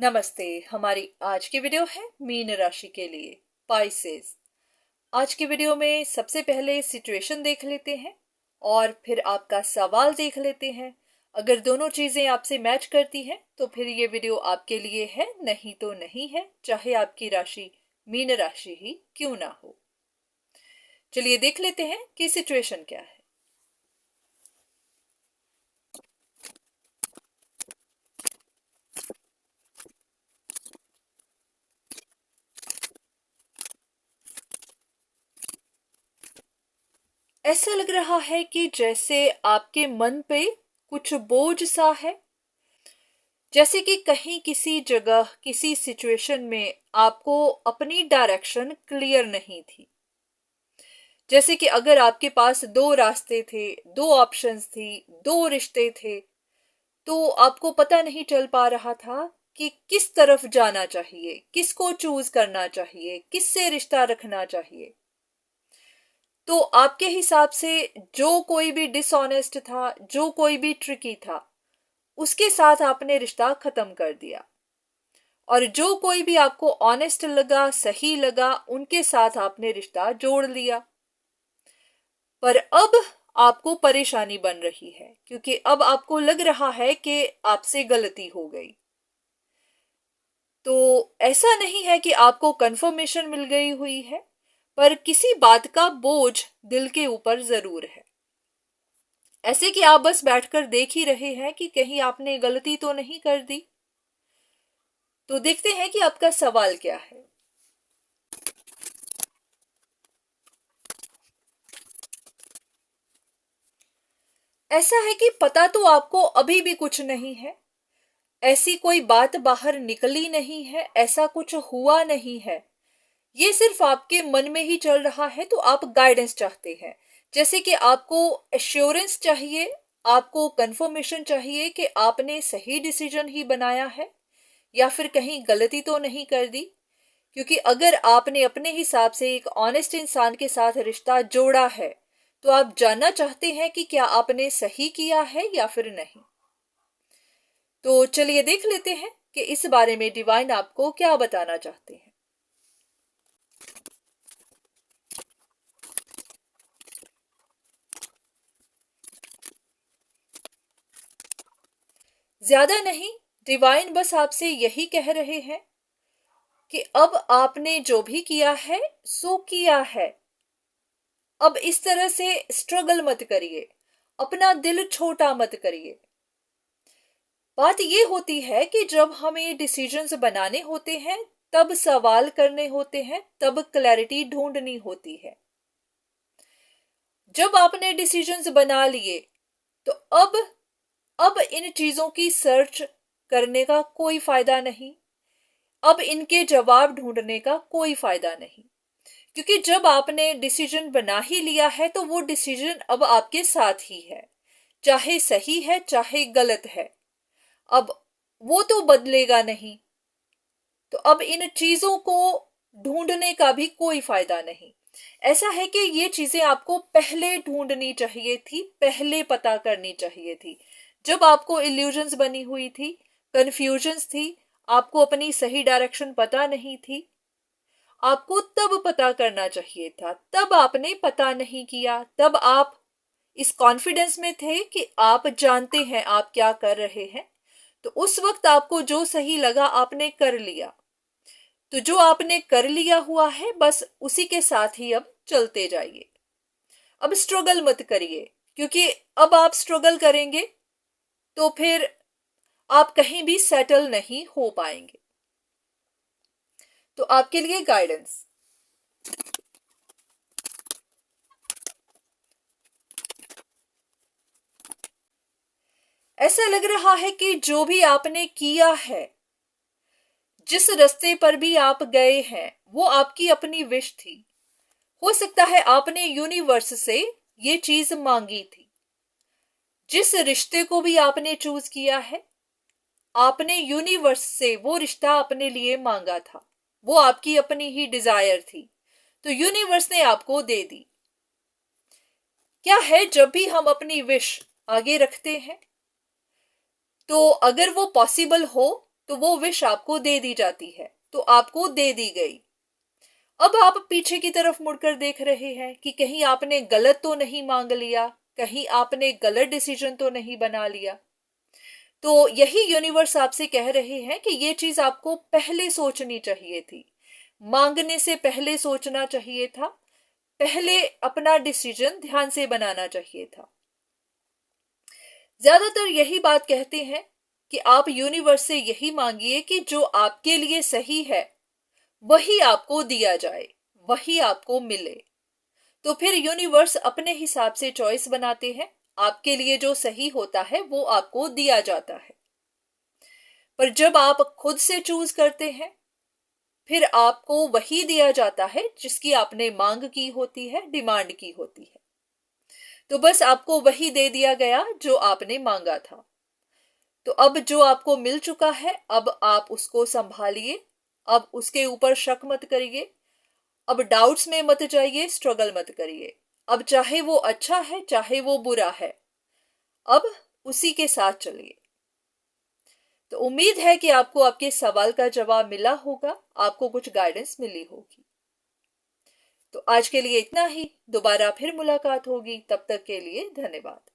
नमस्ते। हमारी आज की वीडियो है मीन राशि के लिए पाइसेस। आज की वीडियो में सबसे पहले सिचुएशन देख लेते हैं और फिर आपका सवाल देख लेते हैं। अगर दोनों चीजें आपसे मैच करती हैं तो फिर ये वीडियो आपके लिए है, नहीं तो नहीं है, चाहे आपकी राशि मीन राशि ही क्यों ना हो। चलिए देख लेते हैं कि सिचुएशन क्या है। ऐसा लग रहा है कि जैसे आपके मन पे कुछ बोझ सा है, जैसे कि कहीं किसी जगह किसी सिचुएशन में आपको अपनी डायरेक्शन क्लियर नहीं थी। जैसे कि अगर आपके पास दो रास्ते थे, दो ऑप्शंस थी, दो रिश्ते थे, तो आपको पता नहीं चल पा रहा था कि किस तरफ जाना चाहिए, किसको चूज करना चाहिए, किससे रिश्ता रखना चाहिए। तो आपके हिसाब से जो कोई भी डिसऑनेस्ट था, जो कोई भी ट्रिकी था, उसके साथ आपने रिश्ता खत्म कर दिया, और जो कोई भी आपको ऑनेस्ट लगा, सही लगा, उनके साथ आपने रिश्ता जोड़ लिया। पर अब आपको परेशानी बन रही है, क्योंकि अब आपको लग रहा है कि आपसे गलती हो गई। तो ऐसा नहीं है कि आपको कंफर्मेशन मिल गई हुई है, पर किसी बात का बोझ दिल के ऊपर जरूर है। ऐसे कि आप बस बैठकर देख ही रहे हैं कि कहीं आपने गलती तो नहीं कर दी। तो देखते हैं कि आपका सवाल क्या है। ऐसा है कि पता तो आपको अभी भी कुछ नहीं है, ऐसी कोई बात बाहर निकली नहीं है, ऐसा कुछ हुआ नहीं है। ये सिर्फ आपके मन में ही चल रहा है। तो आप गाइडेंस चाहते हैं, जैसे कि आपको एश्योरेंस चाहिए, आपको कंफर्मेशन चाहिए कि आपने सही डिसीजन ही बनाया है या फिर कहीं गलती तो नहीं कर दी। क्योंकि अगर आपने अपने हिसाब से एक ऑनेस्ट इंसान के साथ रिश्ता जोड़ा है, तो आप जानना चाहते हैं कि क्या आपने सही किया है या फिर नहीं। तो चलिए देख लेते हैं कि इस बारे में डिवाइन आपको क्या बताना चाहते हैं। ज्यादा नहीं, डिवाइन बस आपसे यही कह रहे हैं कि अब आपने जो भी किया है सो किया है। अब इस तरह से स्ट्रगल मत करिए, अपना दिल छोटा मत करिए। बात ये होती है कि जब हमें डिसीजंस बनाने होते हैं, तब सवाल करने होते हैं, तब क्लैरिटी ढूंढनी होती है। जब आपने डिसीजंस बना लिए, तो अब इन चीजों की सर्च करने का कोई फायदा नहीं, अब इनके जवाब ढूंढने का कोई फायदा नहीं। क्योंकि जब आपने डिसीजन बना ही लिया है, तो वो डिसीजन अब आपके साथ ही है, चाहे सही है चाहे गलत है। अब वो तो बदलेगा नहीं। तो अब इन चीजों को ढूंढने का भी कोई फायदा नहीं। ऐसा है कि ये चीजें आपको पहले ढूंढनी चाहिए थी, पहले पता करनी चाहिए थी। जब आपको इल्यूजन्स बनी हुई थी, कंफ्यूजन्स थी, आपको अपनी सही डायरेक्शन पता नहीं थी, आपको तब पता करना चाहिए था। तब आपने पता नहीं किया। तब आप इस कॉन्फिडेंस में थे कि आप जानते हैं आप क्या कर रहे हैं। तो उस वक्त आपको जो सही लगा आपने कर लिया। तो जो आपने कर लिया हुआ है, बस उसी के साथ ही अब चलते जाइए। अब स्ट्रगल मत करिए, क्योंकि अब आप स्ट्रगल करेंगे तो फिर आप कहीं भी सेटल नहीं हो पाएंगे। तो आपके लिए गाइडेंस। ऐसा लग रहा है कि जो भी आपने किया है, जिस रास्ते पर भी आप गए हैं, वो आपकी अपनी विश थी। हो सकता है आपने यूनिवर्स से ये चीज मांगी थी। जिस रिश्ते को भी आपने चूज किया है, आपने यूनिवर्स से वो रिश्ता अपने लिए मांगा था। वो आपकी अपनी ही डिजायर थी, तो यूनिवर्स ने आपको दे दी। क्या है, जब भी हम अपनी विश आगे रखते हैं, तो अगर वो पॉसिबल हो तो वो विश आपको दे दी जाती है, तो आपको दे दी गई। अब आप पीछे की तरफ मुड़कर देख रहे हैं कि कहीं आपने गलत तो नहीं मांग लिया, कहीं आपने गलत डिसीजन तो नहीं बना लिया। तो यही यूनिवर्स आपसे कह रहे हैं कि ये चीज आपको पहले सोचनी चाहिए थी, मांगने से पहले सोचना चाहिए था, पहले अपना डिसीजन ध्यान से बनाना चाहिए था। ज्यादातर यही बात कहते हैं कि आप यूनिवर्स से यही मांगिए कि जो आपके लिए सही है वही आपको दिया जाए, वही आपको मिले। तो फिर यूनिवर्स अपने हिसाब से चॉइस बनाते हैं, आपके लिए जो सही होता है वो आपको दिया जाता है। पर जब आप खुद से चूज करते हैं, फिर आपको वही दिया जाता है जिसकी आपने मांग की होती है, डिमांड की होती है। तो बस आपको वही दे दिया गया जो आपने मांगा था। तो अब जो आपको मिल चुका है, अब आप उसको संभालिए, अब उसके ऊपर शक मत करिए, अब डाउट्स में मत जाइए, स्ट्रगल मत करिए। अब चाहे वो अच्छा है चाहे वो बुरा है, अब उसी के साथ चलिए। तो उम्मीद है कि आपको आपके सवाल का जवाब मिला होगा, आपको कुछ गाइडेंस मिली होगी। तो आज के लिए इतना ही, दोबारा फिर मुलाकात होगी, तब तक के लिए धन्यवाद।